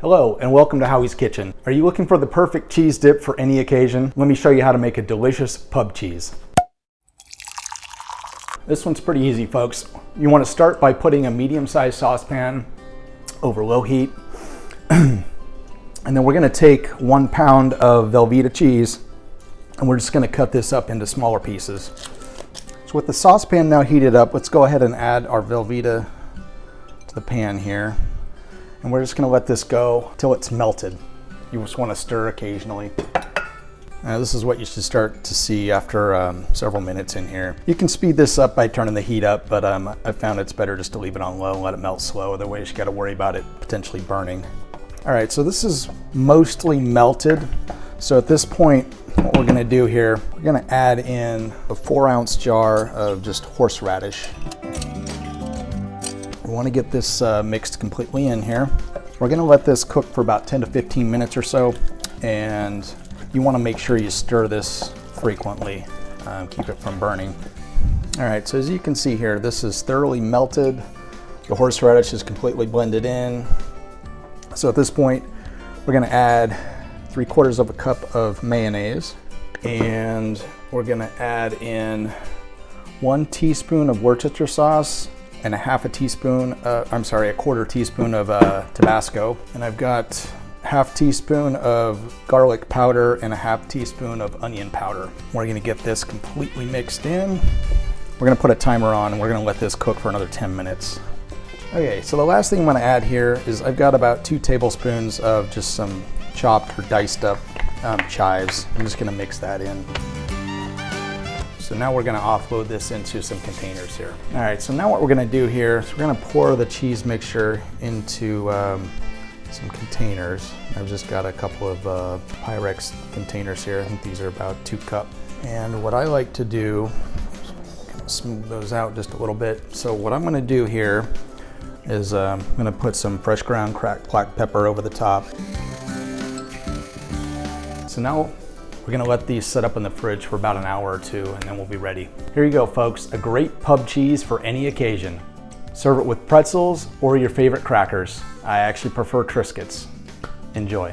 Hello and welcome to Howie's Kitchen. Are you looking for the perfect cheese dip for any occasion? Let me show you how to make a delicious pub cheese. This one's pretty easy, folks. You want to start by putting a medium-sized saucepan over low heat. And then we're going to take 1 pound of Velveeta cheese and we're just going to cut this up into smaller pieces. So with the saucepan now heated up, let's go ahead and add our Velveeta to the pan here. And we're just going to let this go till it's melted. You just want to stir occasionally. Now this is what you should start to see after several minutes in here. You can speed this up by turning the heat up, but I found it's better just to leave it on low and let it melt slow. Otherwise you got to worry about it potentially burning. All right, so this is mostly melted. So at this point, what we're going to do here, we're going to add in a 4-ounce jar of just horseradish. We want to get this mixed completely in here. We're going to let this cook for about 10 to 15 minutes or so, and you want to make sure you stir this frequently, keep it from burning. All right, so as you can see here, this is thoroughly melted. The horseradish is completely blended in. So at this point, we're going to add 3/4 of a cup of mayonnaise, and we're going to add in 1 teaspoon of Worcestershire sauce and a 1/4 teaspoon, a 1/4 teaspoon of Tabasco. And I've got 1/2 teaspoon of garlic powder and a 1/2 teaspoon of onion powder. We're gonna get this completely mixed in. We're gonna put a timer on and we're gonna let this cook for another 10 minutes. Okay, so the last thing I'm gonna add here is I've got about 2 tablespoons of just some chopped or diced up chives. I'm just gonna mix that in. So now we're gonna offload this into some containers here. All right, so now what we're gonna do here is we're gonna pour the cheese mixture into some containers. I've just got a couple of Pyrex containers here. I think these are about 2 cup. And what I like to do, smooth those out just a little bit. So what I'm gonna do here is I'm gonna put some fresh ground cracked black pepper over the top. So now we're gonna let these set up in the fridge for about an hour or 2 and then we'll be ready. Here you go, folks, a great pub cheese for any occasion. Serve it with pretzels or your favorite crackers. I actually prefer Triscuits. Enjoy.